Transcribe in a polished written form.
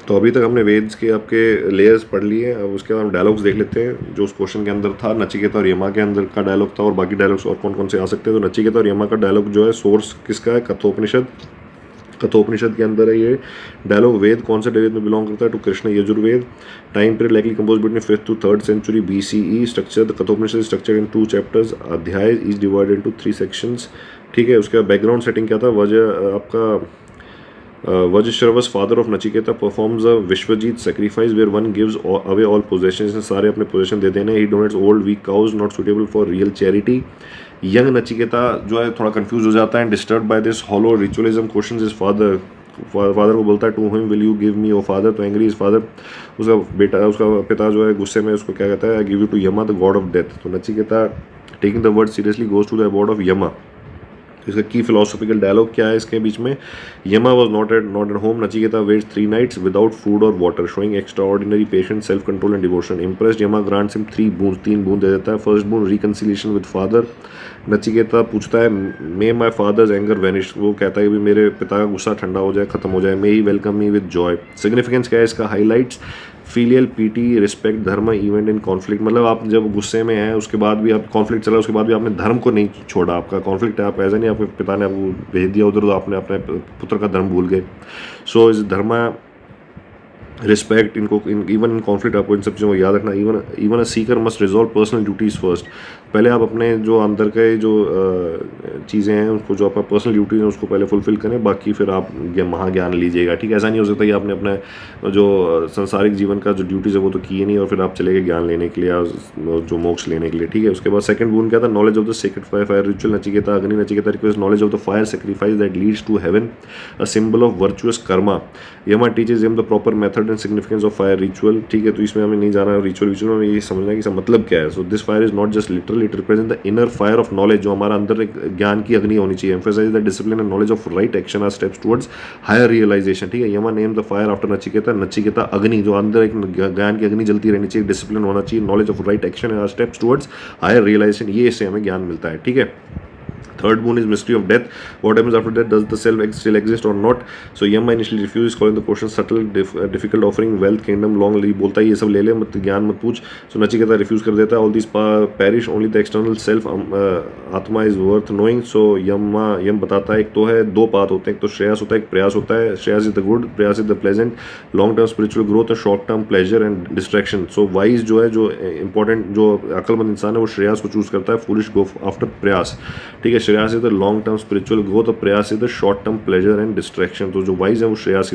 तो अभी तक हमने वेद्स के आपके लेयर्स पढ़ लिए हैं। अब उसके बाद हम डायलॉग्स देख लेते हैं जो उस क्वेश्चन के अंदर था। नचिकेता और यमा के अंदर का डायलॉग था और बाकी डायलॉग्स और कौन कौन से आ सकते हैं। तो नचिकेता और यमा का डायलॉग जो है सोर्स किसका है? कठोपनिषद। कठोपनिषद के अंदर है ये डायलॉग। वेद कौन से वेद में बिलोंग करता है? To Krishna Yajurveda. Time period likely compose between 5th to 3rd century BCE। Structure the Kathopanishad structure in 2 chapters. Adhyaya is divided into 3 sections. ठीक है। उसके बाद बैकग्राउंड सेटिंग क्या था? वजह आपका Vajrashravas, father of Nachiketa, performs a Vishwajit sacrifice where one gives away all possessions. सारे अपने possession दे देने. He donates old weak cows not suitable for real charity. Young Nachiketa जो है थोड़ा confused हो जाता है and disturbed by this hollow ritualism questions his father. Father को बोलता है to him will you give me O father. तो एंग्री इज फादर, उसका बेटा उसका पिता जो है गुस्से में उसको क्या कहता है? I give you to Yama the god of death. तो Nachiketa taking the word seriously goes to the abode of Yama. इसका की फिलोसॉफिकल डायलॉग क्या है इसके बीच में? Yama was not at home. Nachiketa waits 3 nights without food और water, showing extraordinary patience, self control and devotion. Impressed Yama grants him 3 boons दे देता है। फर्स्ट बूंद रिकन्सिलिएशन विद फादर। नचिकेता पूछता है मे माई फादर्स एंगर वेनिश। वो कहता है कि मेरे पिता का गुस्सा ठंडा हो जाए, खत्म हो जाए। May he welcome me with joy. Significance क्या है इसका? Highlights filial piety, respect, dharma, even in conflict. मतलब आप जब गुस्से में हैं उसके बाद भी आप कॉन्फ्लिक्ट चला, उसके बाद भी आपने धर्म को नहीं छोड़ा। आपका कॉन्फ्लिक्ट है, आप ऐसा नहीं आपके पिता ने आपको भेज दिया उधर तो आपने अपने पुत्र का धर्म भूल गए। सो इस धर्म रिस्पेक्ट इनको इवन इन कॉन्फ्लिक्ट आपको इन सब चीज़ों को याद रखना। इवन अ Sikar must resolve personal duties first. पहले आप अपने जो अंदर के जो चीज़ें हैं उसको, जो आपका पर्सनल ड्यूटीज़ हैं उसको पहले फुलफिल करें, बाकी फिर आप महाज्ञान लीजिएगा। ठीक है। ऐसा नहीं हो सकता कि आपने अपना जो संसारिक जीवन का जो ड्यूटीज़ है वो तो किए नहीं और फिर आप चले गए ज्ञान लेने के लिए या जो मोक्ष लेने के लिए। ठीक है। उसके बाद सेकंड बून क्या था? Knowledge of the sacred fire ritual. Nachiketa Agni. Nachiketa request knowledge of the fire sacrifice that leads to heaven, a symbol of virtuous karma. Yama teaches him the proper method and significance of fire ritual. ठीक है। तो इसमें हमें नहीं जाना ritual में, ये समझना है कि इसका मतलब क्या है। So this fire is not just literal, it represent the inner fire of knowledge. जो हमारा अंदर एक ज्ञान की अग्नि होनी चाहिए। Emphasize the discipline and knowledge of right action are steps towards higher realization. ठीक है। Yama name the fire after Nachiketa. Nachiketa Agni, जो अंदर एक ज्ञान की अग्नि जलती रहनी चाहिए, डिसिप्लिन होना चाहिए, knowledge of right action are steps towards higher realization. ये इससे हमें ज्ञान मिलता है। ठीक है। Third boon is mystery of death. What happens after death? Does the self still exist or not? So Yama initially refuses, calling the question subtle, difficult, offering wealth, kingdom, long life. बोलता है ये सब ले ले, मत ज्ञान मत पूछ. So नचिकेता refuse कर देता है. All these perish, only the external self, आत्मा is worth knowing. So यम बताता है एक तो है दो पाथ होते हैं, एक तो श्रेयस होता है, एक प्रयास होता है. श्रेयस इज द गुड, प्रयास is the pleasant, long term spiritual growth, short term pleasure and distraction. So wise जो है, जो इंपॉर्टेंट, जो अक्लमंद इंसान है वो श्रेयस को चूज करता है. फूलिश गो आफ्टर प्रयास. ठीक है. Shreyas is the long term spiritual growth और प्रयास is the short term pleasure and distraction. तो जो वाइज है वो श्रेयस